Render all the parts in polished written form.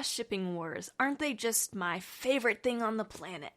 shipping wars, aren't they just my favorite thing on the planet?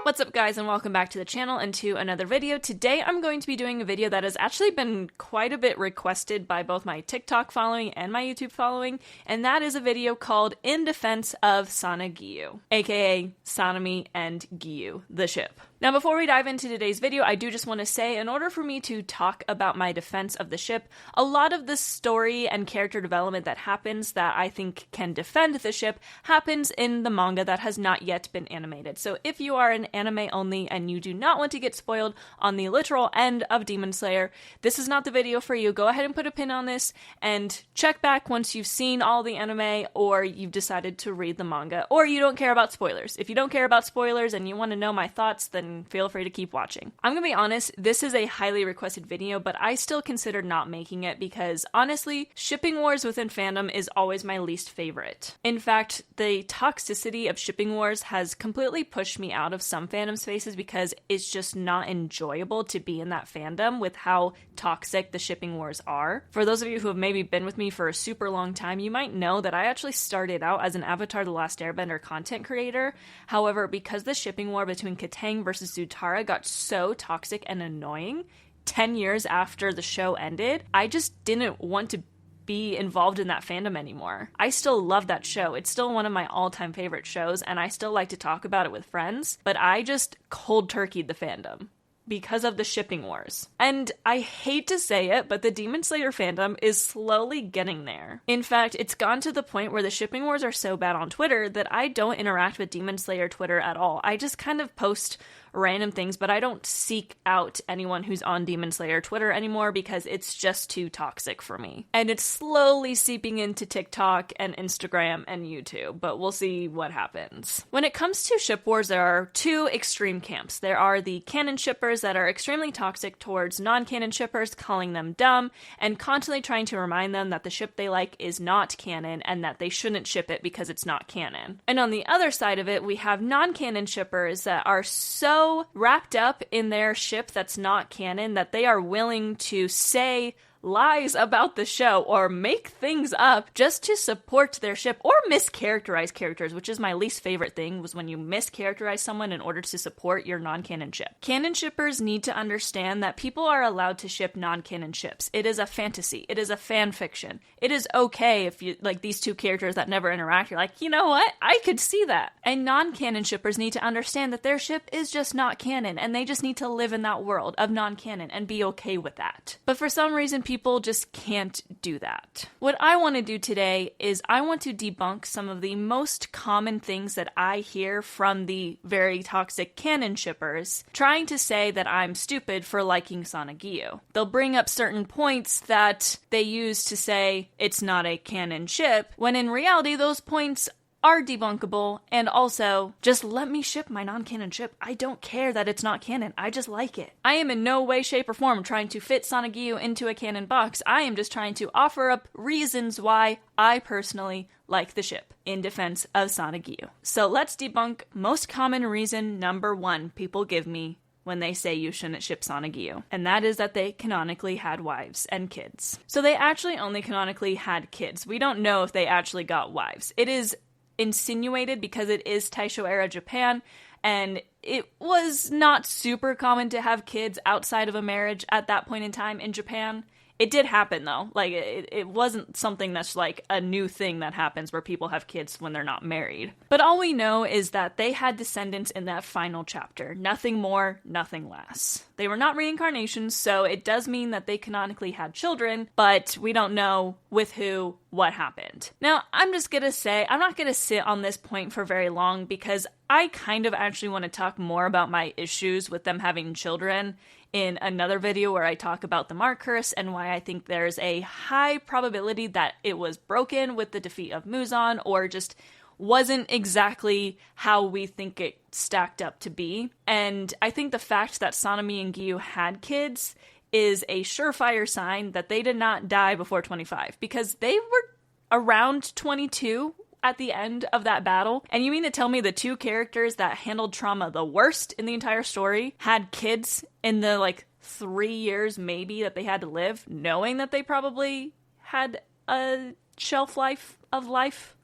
What's up guys, and welcome back to the channel and to another video. Today I'm going to be doing a video that has actually been quite a bit requested by both my TikTok following and my YouTube following, and that is a video called In Defense of Sanegiyuu, aka Sanemi and Giyu, the ship. Now before we dive into today's video, I do just want to say, in order for me to talk about my defense of the ship, a lot of the story and character development that happens that I think can defend the ship happens in the manga that has not yet been animated. So if you are an anime only and you do not want to get spoiled on the literal end of Demon Slayer, this is not the video for you. Go ahead and put a pin on this and check back once you've seen all the anime or you've decided to read the manga, or you don't care about spoilers. If you don't care about spoilers and you want to know my thoughts, then feel free to keep watching. I'm gonna be honest, this is a highly requested video, but I still consider not making it because honestly, shipping wars within fandom is always my least favorite. In fact, the toxicity of shipping wars has completely pushed me out of some fandom spaces because it's just not enjoyable to be in that fandom with how toxic the shipping wars are. For those of you who have maybe been with me for a super long time, you might know that I actually started out as an Avatar: The Last Airbender content creator. However, because the shipping war between Katang versus Zutara got so toxic and annoying 10 years after the show ended, I just didn't want to be involved in that fandom anymore. I still love that show. It's still one of my all-time favorite shows, and I still like to talk about it with friends, but I just cold turkeyed the fandom because of the shipping wars. And I hate to say it, but the Demon Slayer fandom is slowly getting there. In fact, it's gone to the point where the shipping wars are so bad on Twitter that I don't interact with Demon Slayer Twitter at all. I just kind of post random things, but I don't seek out anyone who's on Demon Slayer Twitter anymore because it's just too toxic for me. And it's slowly seeping into TikTok and Instagram and YouTube, but we'll see what happens. When it comes to ship wars, there are two extreme camps. There are the canon shippers that are extremely toxic towards non-canon shippers, calling them dumb, and constantly trying to remind them that the ship they like is not canon and that they shouldn't ship it because it's not canon. And on the other side of it, we have non-canon shippers that are so wrapped up in their ship that's not canon that they are willing to say lies about the show or make things up just to support their ship, or mischaracterize characters, which is my least favorite thing, was when you mischaracterize someone in order to support your non-canon ship. Canon shippers need to understand that people are allowed to ship non-canon ships. It is a fantasy. It is a fan fiction. It is okay if you, like these two characters that never interact, you're like, you know what? I could see that. And non-canon shippers need to understand that their ship is just not canon, and they just need to live in that world of non-canon and be okay with that. But for some reason, people just can't do that. What I want to do today is I want to debunk some of the most common things that I hear from the very toxic canon shippers trying to say that I'm stupid for liking Sanegiyuu. They'll bring up certain points that they use to say it's not a canon ship, when in reality those points are debunkable, and also, just let me ship my non-canon ship. I don't care that it's not canon. I just like it. I am in no way, shape, or form trying to fit Sanegiyuu into a canon box. I am just trying to offer up reasons why I personally like the ship in defense of Sanegiyuu. So let's debunk most common reason number one people give me when they say you shouldn't ship Sanegiyuu, and that is that they canonically had wives and kids. So they actually only canonically had kids. We don't know if they actually got wives. It is insinuated because it is Taisho era Japan, and it was not super common to have kids outside of a marriage at that point in time in Japan. It did happen though. Like it wasn't something that's like a new thing that happens where people have kids when they're not married. But all we know is that they had descendants in that final chapter. Nothing more, nothing less. They were not reincarnations, so it does mean that they canonically had children, but we don't know with who, what happened. Now, I'm just gonna say, I'm not gonna sit on this point for very long because I kind of actually want to talk more about my issues with them having children in another video where I talk about the Mark curse and why I think there's a high probability that it was broken with the defeat of Muzan, or just wasn't exactly how we think it stacked up to be. And I think the fact that Sanemi and Giyu had kids is a surefire sign that they did not die before 25, because they were around 22 at the end of that battle. And you mean to tell me the two characters that handled trauma the worst in the entire story had kids in the 3 years maybe that they had to live, knowing that they probably had a shelf life of life.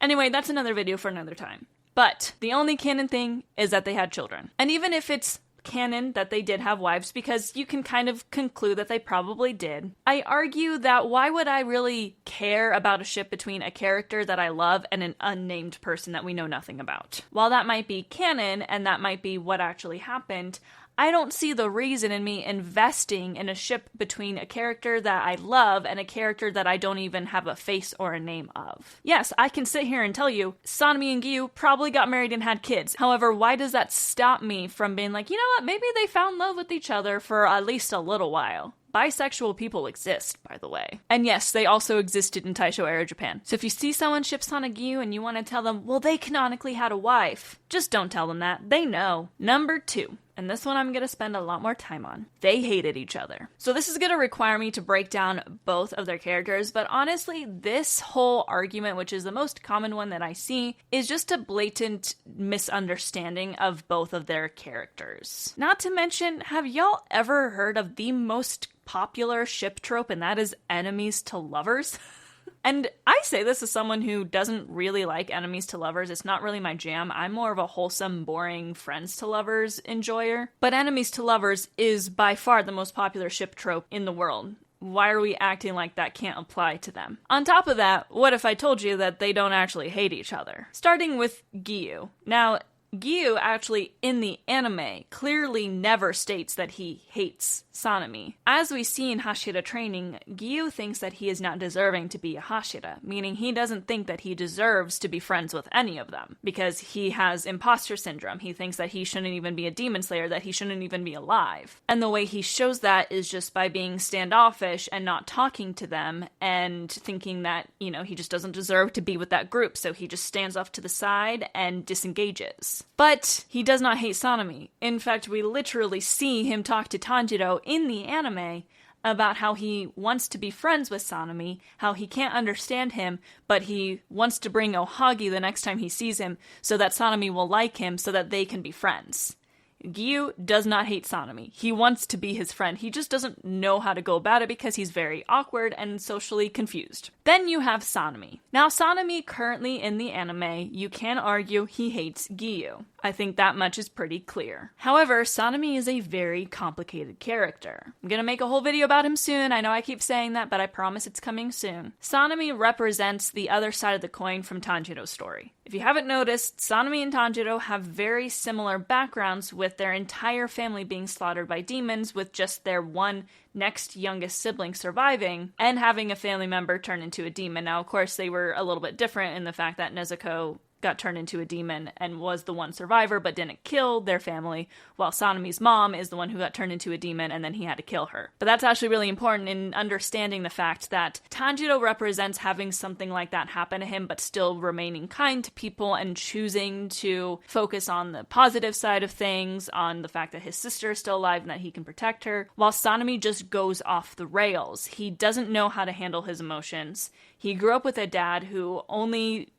Anyway, that's another video for another time. But the only canon thing is that they had children. And even if it's canon that they did have wives, because you can kind of conclude that they probably did, I argue that why would I really care about a ship between a character that I love and an unnamed person that we know nothing about? While that might be canon and that might be what actually happened, I don't see the reason in me investing in a ship between a character that I love and a character that I don't even have a face or a name of. Yes, I can sit here and tell you, Sanemi and Giyu probably got married and had kids. However, why does that stop me from being like, you know what, maybe they found love with each other for at least a little while? Bisexual people exist, by the way. And yes, they also existed in Taisho era Japan. So if you see someone ship Sanegiyuu and you want to tell them, well, they canonically had a wife, just don't tell them that. They know. Number 2. And this one I'm going to spend a lot more time on. They hated each other. So this is going to require me to break down both of their characters, but honestly, this whole argument, which is the most common one that I see, is just a blatant misunderstanding of both of their characters. Not to mention, have y'all ever heard of the most popular ship trope, and that is enemies to lovers? And I say this as someone who doesn't really like enemies to lovers. It's not really my jam. I'm more of a wholesome, boring friends to lovers enjoyer. But enemies to lovers is by far the most popular ship trope in the world. Why are we acting like that can't apply to them? On top of that, what if I told you that they don't actually hate each other? Starting with Giyu. Now, Giyu actually, in the anime, clearly never states that he hates Sanemi. As we see in Hashira training, Giyu thinks that he is not deserving to be a Hashira, meaning he doesn't think that he deserves to be friends with any of them, because he has imposter syndrome. He thinks that he shouldn't even be a demon slayer, that he shouldn't even be alive. And the way he shows that is just by being standoffish and not talking to them, and thinking that, you know, he just doesn't deserve to be with that group, so he just stands off to the side and disengages. But he does not hate Sanemi. In fact, we literally see him talk to Tanjiro in the anime about how he wants to be friends with Sanemi, how he can't understand him, but he wants to bring Ohagi the next time he sees him so that Sanemi will like him so that they can be friends. Giyu does not hate Sanemi. He wants to be his friend. He just doesn't know how to go about it because he's very awkward and socially confused. Then you have Sanemi. Now, Sanemi currently in the anime, you can argue he hates Giyu. I think that much is pretty clear. However, Sanemi is a very complicated character. I'm gonna make a whole video about him soon. I know I keep saying that, but I promise it's coming soon. Sanemi represents the other side of the coin from Tanjiro's story. If you haven't noticed, Sanemi and Tanjiro have very similar backgrounds, with their entire family being slaughtered by demons, with just their one next youngest sibling surviving, and having a family member turn into a demon. Now, of course, they were a little bit different in the fact that Nezuko got turned into a demon and was the one survivor but didn't kill their family, while Sanemi's mom is the one who got turned into a demon and then he had to kill her. But that's actually really important in understanding the fact that Tanjiro represents having something like that happen to him but still remaining kind to people and choosing to focus on the positive side of things, on the fact that his sister is still alive and that he can protect her, while Sanemi just goes off the rails. He doesn't know how to handle his emotions. He grew up with a dad who only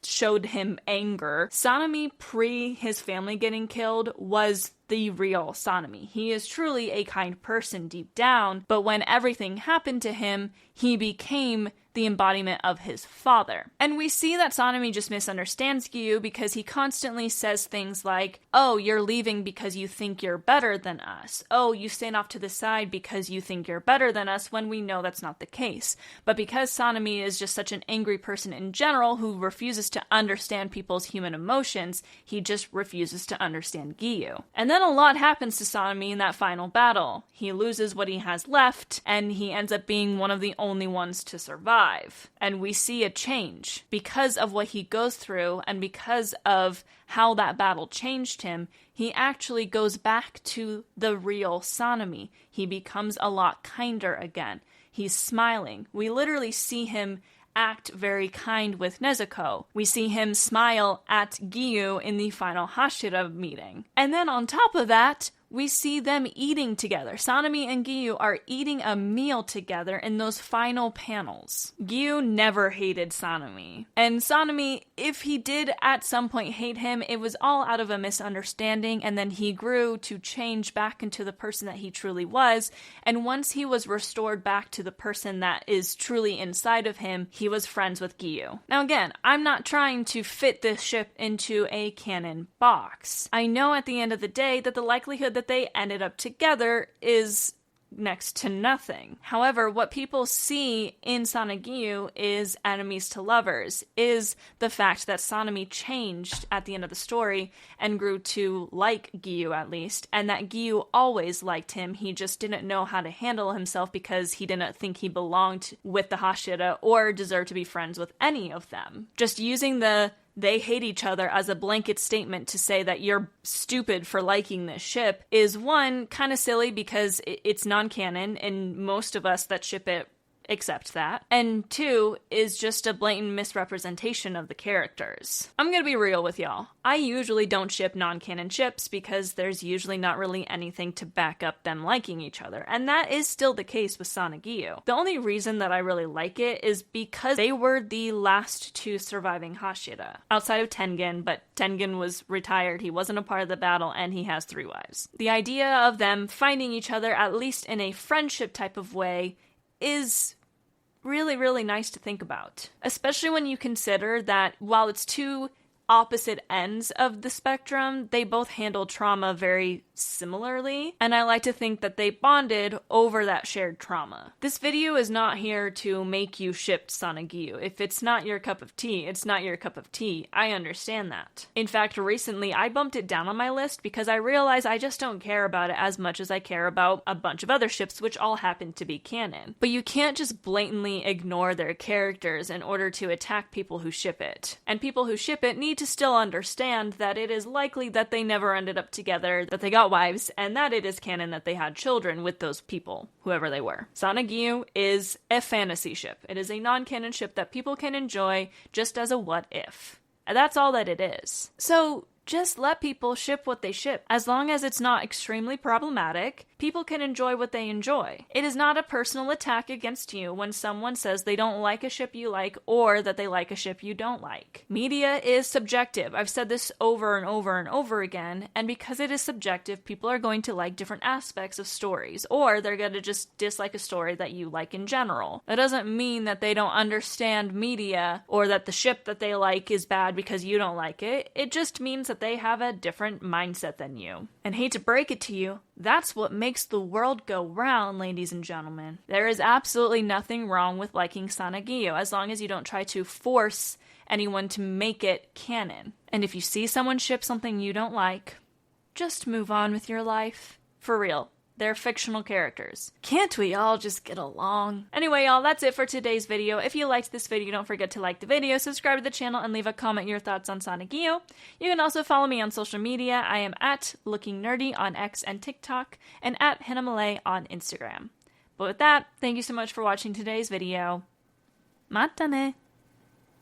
showed him anger. Sanemi, pre his family getting killed, was the real Sanemi. He is truly a kind person deep down, but when everything happened to him, he became the embodiment of his father. And we see that Sanemi just misunderstands Giyu because he constantly says things like, oh, you're leaving because you think you're better than us. Oh, you stand off to the side because you think you're better than us, when we know that's not the case. But because Sanemi is just such an angry person in general who refuses to understand people's human emotions, he just refuses to understand Giyu. And then a lot happens to Sanemi in that final battle. He loses what he has left, and he ends up being one of the only ones to survive. And we see a change because of what he goes through, and because of how that battle changed him. He actually goes back to the real Sanemi. He becomes a lot kinder again. He's smiling. We literally see him act very kind with Nezuko. We see him smile at Giyu in the final Hashira meeting. And then on top of that, we see them eating together. Sanemi and Giyu are eating a meal together in those final panels. Giyu never hated Sanemi. And Sanemi, if he did at some point hate him, it was all out of a misunderstanding, and then he grew to change back into the person that he truly was, and once he was restored back to the person that is truly inside of him, he was friends with Giyu. Now again, I'm not trying to fit this ship into a canon box. I know at the end of the day that the likelihood that they ended up together is next to nothing. However, what people see in Sanegiyuu is enemies to lovers, is the fact that Sanemi changed at the end of the story and grew to like Giyu at least, and that Giyu always liked him. He just didn't know how to handle himself because he didn't think he belonged with the Hashira or deserved to be friends with any of them. Just using the they hate each other as a blanket statement to say that you're stupid for liking this ship is, one, kind of silly because it's non-canon and most of us that ship it accept that, and two, is just a blatant misrepresentation of the characters. I'm gonna be real with y'all. I usually don't ship non-canon ships because there's usually not really anything to back up them liking each other, and that is still the case with Sanegiyuu. The only reason that I really like it is because they were the last two surviving Hashira, outside of Tengen, but Tengen was retired, he wasn't a part of the battle, and he has 3 wives. The idea of them finding each other, at least in a friendship type of way, is really, really nice to think about. Especially when you consider that while it's 2 opposite ends of the spectrum, they both handle trauma very similarly, and I like to think that they bonded over that shared trauma. This video is not here to make you ship Sanegiyuu. If it's not your cup of tea, it's not your cup of tea. I understand that. In fact, recently I bumped it down on my list because I realized I just don't care about it as much as I care about a bunch of other ships, which all happen to be canon. But you can't just blatantly ignore their characters in order to attack people who ship it. And people who ship it need to still understand that it is likely that they never ended up together, that they got wives, and that it is canon that they had children with those people, whoever they were. Sanegiyuu is a fantasy ship. It is a non-canon ship that people can enjoy just as a what if. And that's all that it is. So just let people ship what they ship. As long as it's not extremely problematic, people can enjoy what they enjoy. It is not a personal attack against you when someone says they don't like a ship you like or that they like a ship you don't like. Media is subjective. I've said this over and over and over again, and because it is subjective, people are going to like different aspects of stories, or they're going to just dislike a story that you like in general. That doesn't mean that they don't understand media or that the ship that they like is bad because you don't like it. It just means that they have a different mindset than you. And hate to break it to you, that's what makes the world go round, ladies and gentlemen. There is absolutely nothing wrong with liking Sanegiyuu as long as you don't try to force anyone to make it canon. And if you see someone ship something you don't like, just move on with your life. For real. They're fictional characters. Can't we all just get along? Anyway, y'all, that's it for today's video. If you liked this video, don't forget to like the video, subscribe to the channel, and leave a comment your thoughts on Sanegiyuu. You can also follow me on social media. I am at lookingnerdy on X and TikTok, and at Hannah on Instagram. But with that, thank you so much for watching today's video. Mata ne!